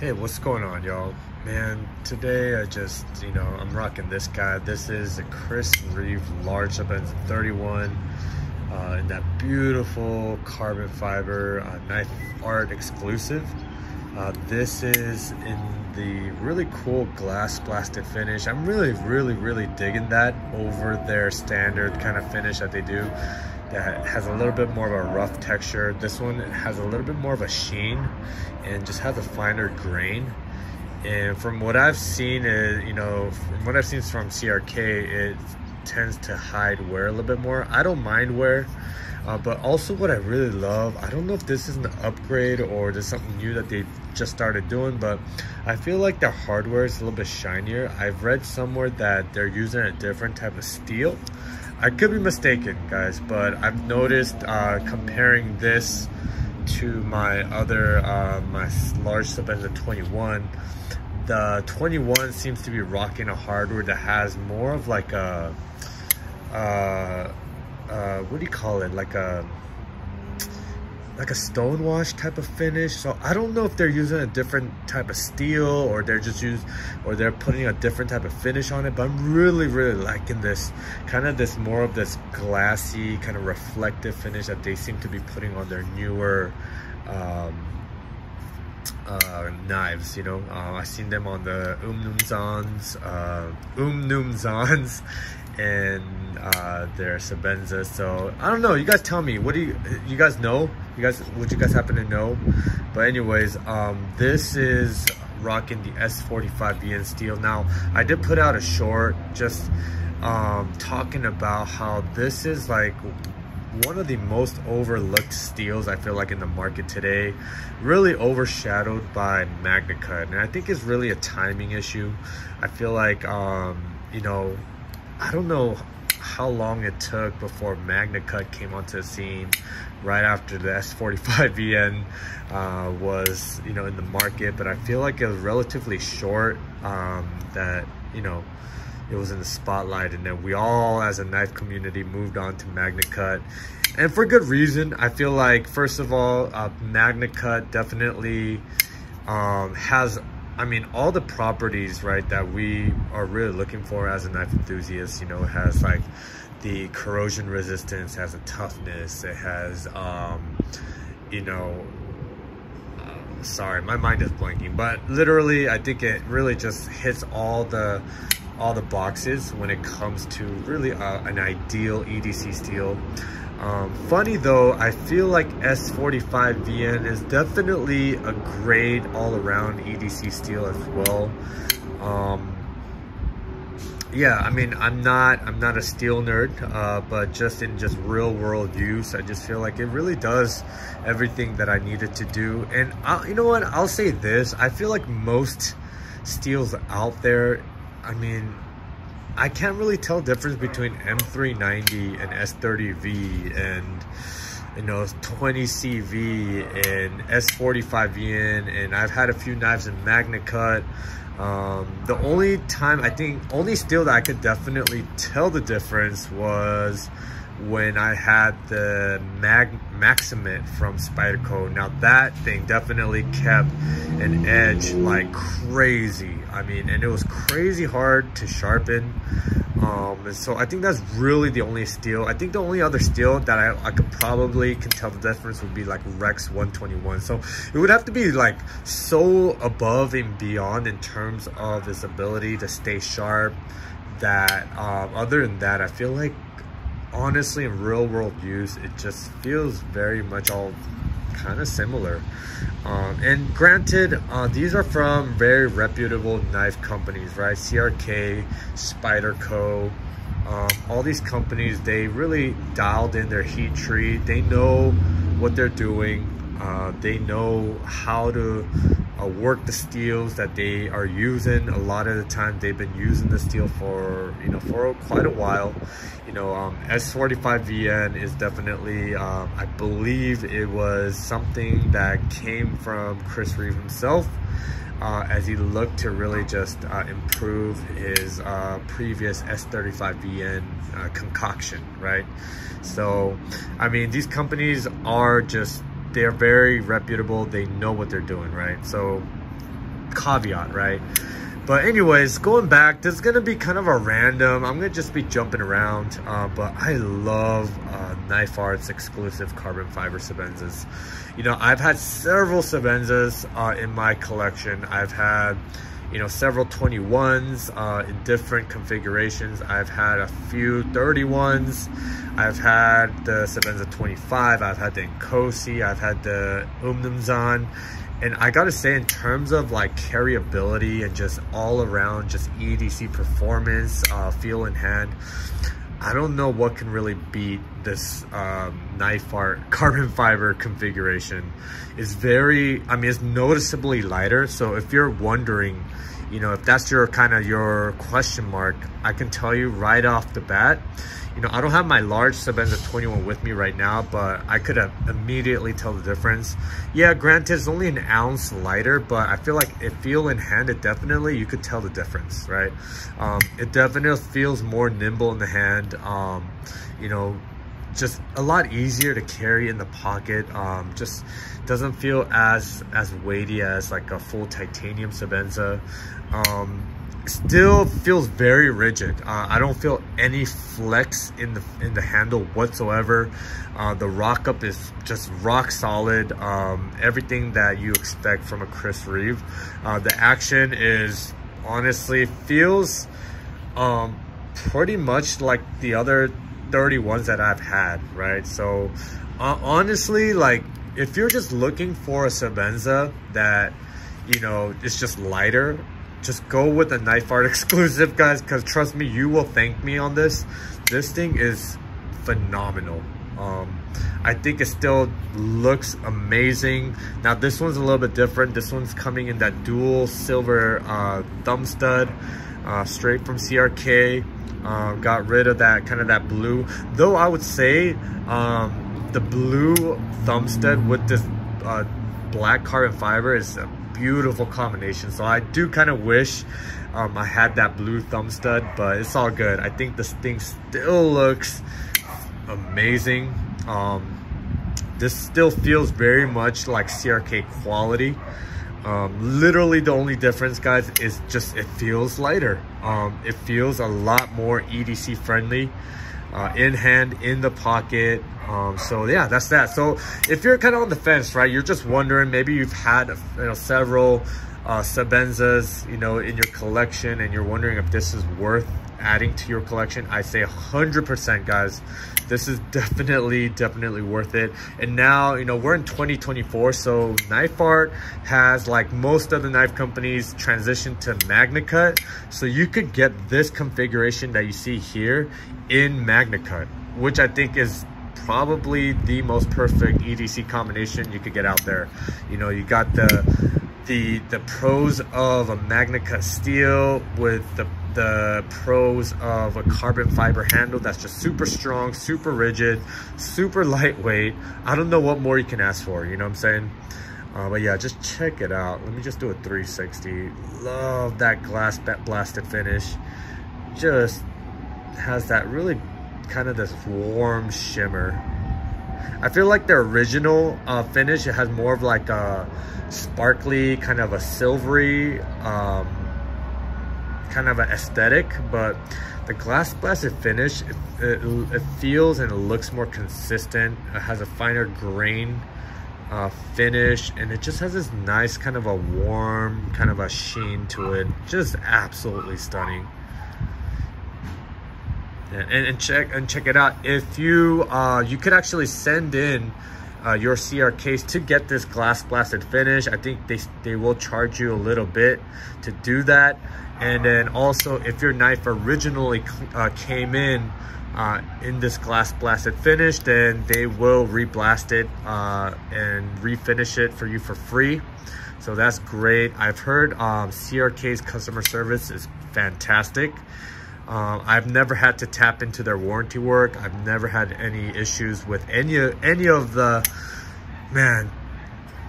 Hey, what's going on, y'all? Man, today I'm rocking this guy. This is a Reeve Large Sebenza 31 in that beautiful carbon fiber KnifeArt exclusive. This is in the really cool glass blasted finish. I'm really digging that over their standard kind of finish that they do. That has a little bit more of a rough texture. This one has a little bit more of a sheen and just has a finer grain. And from what I've seen, from CRK, it tends to hide wear a little bit more. I don't mind wear, but also what I really love, I don't know if this is an upgrade or there's something new that they just started doing, but I feel like their hardware is a little bit shinier. I've read somewhere that they're using a different type of steel. I could be mistaken, guys, but I've noticed comparing this to my other, my Large Sebenza 21, the 21 seems to be rocking a hardware that has more of like a, what do you call it? Like a stonewash type of finish. So I don't know if they're using a different type of steel or they're putting a different type of finish on it, but I'm really liking this kind of more of this glassy kind of reflective finish that they seem to be putting on their newer knives. I've seen them on the Numzans and their Sebenza. So I don't know, you guys tell me, what do you guys know? Would you guys happen to know? But anyways, this is rocking the S45VN steel. Now I did put out a short just talking about how this is like one of the most overlooked steels I feel like in the market today, really overshadowed by Magnacut, and I think it's really a timing issue. I feel like I don't know how long it took before Magnacut came onto the scene right after the S45VN was in the market, but I feel like it was relatively short that it was in the spotlight, and then we all as a knife community moved on to Magnacut, and for good reason. I feel like, first of all, Magnacut definitely has, all the properties, right, that we are really looking for as a knife enthusiast. It has like the corrosion resistance, has a toughness, it has sorry, my mind is blanking, but literally I think it really just hits all the boxes when it comes to really an ideal EDC steel. Funny though, I feel like S45VN is definitely a great all-around EDC steel as well. Yeah, I'm not a steel nerd, but just in real world use, I just feel like it really does everything that I needed to do. And you know what, I'll say this, I feel like most steels out there, I can't really tell the difference between M390 and S30V and 20CV and S45VN, and I've had a few knives in Magnacut. The only steel that I could definitely tell the difference was when I had the Magnacut from Spyderco. Now that thing definitely kept an edge like crazy. And it was crazy hard to sharpen. And so I think that's really the only steel. I think the only other steel that I could probably can tell the difference would be like Rex 121. So it would have to be like so above and beyond in terms of its ability to stay sharp that other than that, I feel like honestly in real world use, it just feels very much all kind of similar. And granted, these are from very reputable knife companies, right? CRK, Spyderco, all these companies, they really dialed in their heat treat. They know what they're doing. They know how to work the steels that they are using. A lot of the time they've been using the steel for for quite a while. S45VN is definitely I believe it was something that came from Reeve himself, as he looked to really just improve his previous S35VN concoction, right? So these companies are just, they're very reputable. They know what they're doing, right? So caveat, right? But anyways, going back, this is gonna be kind of a random, I'm gonna just be jumping around, but I love KnifeArt's exclusive carbon fiber Sebenzas. You know, I've had several Sebenzas in my collection. I've had, you know, several 21s in different configurations. I've had a few 31s. I've had the Sebenza 25. I've had the Nkosi. I've had the Umnumzan. And I gotta say, in terms of like carryability and just all around just EDC performance, feel in hand, I don't know what can really beat this KnifeArt carbon fiber configuration. It's very, I mean, it's noticeably lighter. So if you're wondering, you know, if that's your kind of your question mark, I can tell you right off the bat, you know, I don't have my large Sebenza 21 with me right now, but I could immediately tell the difference. Yeah, granted, it's only an ounce lighter, but I feel like it feel in hand, it definitely, you could tell the difference, right? It definitely feels more nimble in the hand. You know, just a lot easier to carry in the pocket. Just doesn't feel as weighty as like a full titanium Sebenza. Still feels very rigid. I don't feel any flex in the handle whatsoever. The rock up is just rock solid. Everything that you expect from a Chris Reeve. The action is honestly feels pretty much like the other 31s that I've had, right? So honestly, like if you're just looking for a Sebenza that, you know, it's just lighter, just go with a KnifeArt exclusive, guys, because trust me, you will thank me on this. This thing is phenomenal. I think it still looks amazing. Now this one's a little bit different. This one's coming in that dual silver thumb stud, straight from CRK. Got rid of that kind of that blue, though I would say the blue thumb stud with this black carbon fiber is a beautiful combination. So I do kind of wish I had that blue thumb stud, but it's all good. I think this thing still looks amazing. This still feels very much like CRK quality. Literally the only difference, guys, is just it feels lighter. It feels a lot more EDC friendly, in hand, in the pocket. So yeah, that's that. So if you're kind of on the fence, right, you're just wondering, maybe you've had, you know, several Sebenzas, you know, in your collection, and you're wondering if this is worth adding to your collection, I say 100%, guys. This is definitely worth it. And now, you know, we're in 2024, so KnifeArt has, like most of the knife companies, transitioned to Magnacut. So you could get this configuration that you see here in Magnacut, which I think is probably the most perfect EDC combination you could get out there. You know, you got the pros of a Magnacut steel with the pros of a carbon fiber handle that's just super strong, super rigid, super lightweight. I don't know what more you can ask for, you know what I'm saying? But yeah, just check it out. Let me just do a 360. Love that glass blasted finish. Just has that really kind of this warm shimmer. I feel like the original finish, it has more of like a sparkly, kind of a silvery kind of an aesthetic, but the glass blasted finish, it feels and it looks more consistent. It has a finer grain finish, and it just has this nice kind of a warm kind of a sheen to it. Just absolutely stunning. And check it out. If you you could actually send in your CRKs to get this glass blasted finish. I think they will charge you a little bit to do that. And then also, if your knife originally came in this glass blasted finish, then they will reblast it and refinish it for you for free. So that's great. I've heard CRK's customer service is fantastic. I've never had to tap into their warranty work. I've never had any issues with any of the, man,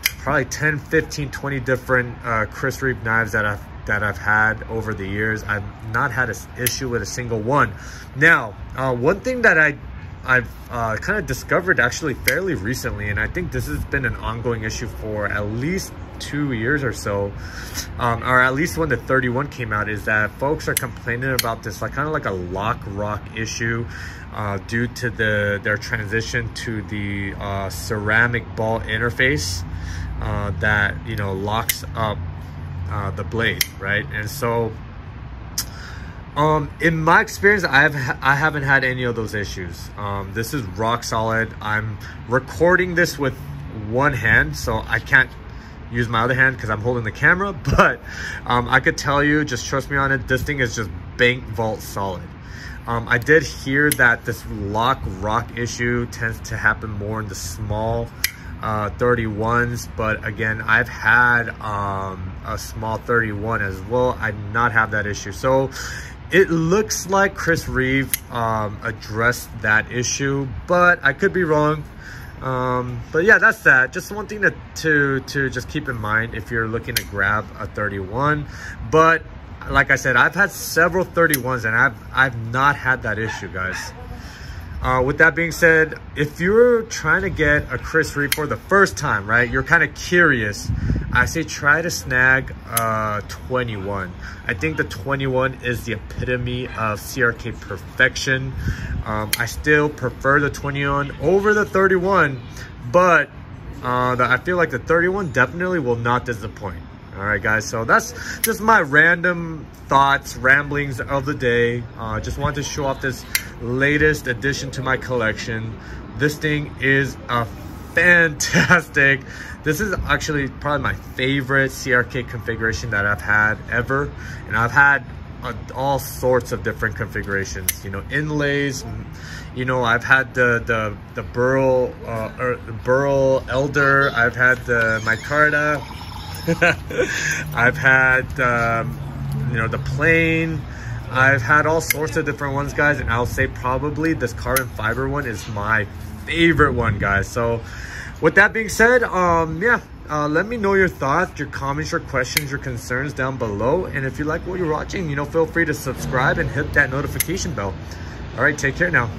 probably 10, 15, 20 different Chris Reeve knives that I've had over the years. I've not had an issue with a single one. Now, one thing that I've kind of discovered actually fairly recently, and I think this has been an ongoing issue for at least 2 years or so, or at least when the 31 came out, is that folks are complaining about this like kind of like a lock rock issue due to their transition to the ceramic ball interface that, you know, locks up the blade, right? And so in my experience, I haven't had any of those issues. This is rock solid. I'm recording this with one hand, so I can't use my other hand because I'm holding the camera, but I could tell you, just trust me on it, this thing is just bank vault solid. I did hear that this lock rock issue tends to happen more in the small 31s, but again, I've had a small 31 as well. I did not have that issue. So it looks like Chris Reeve addressed that issue, but I could be wrong. But yeah, that's that. Just one thing to just keep in mind if you're looking to grab a 31. But like I said, I've had several 31s and I've not had that issue, guys. With that being said, if you're trying to get a Chris Reeve for the first time, right, you're kind of curious, I say try to snag 21. I think the 21 is the epitome of CRK perfection. I still prefer the 21 over the 31, but I feel like the 31 definitely will not disappoint. All right, guys, so that's just my random thoughts, ramblings of the day. Just wanted to show off this latest addition to my collection. This thing is a fantastic. This is actually probably my favorite CRK configuration that I've had ever. And I've had all sorts of different configurations, you know, inlays. You know, I've had the Burl Elder. I've had the micarta. I've had you know, the plane. I've had all sorts of different ones, guys, and I'll say probably this carbon fiber one is my favorite one, guys. So with that being said, yeah, let me know your thoughts, your comments, your questions, your concerns down below. And if you like what you're watching, you know, feel free to subscribe and hit that notification bell. All right, take care now.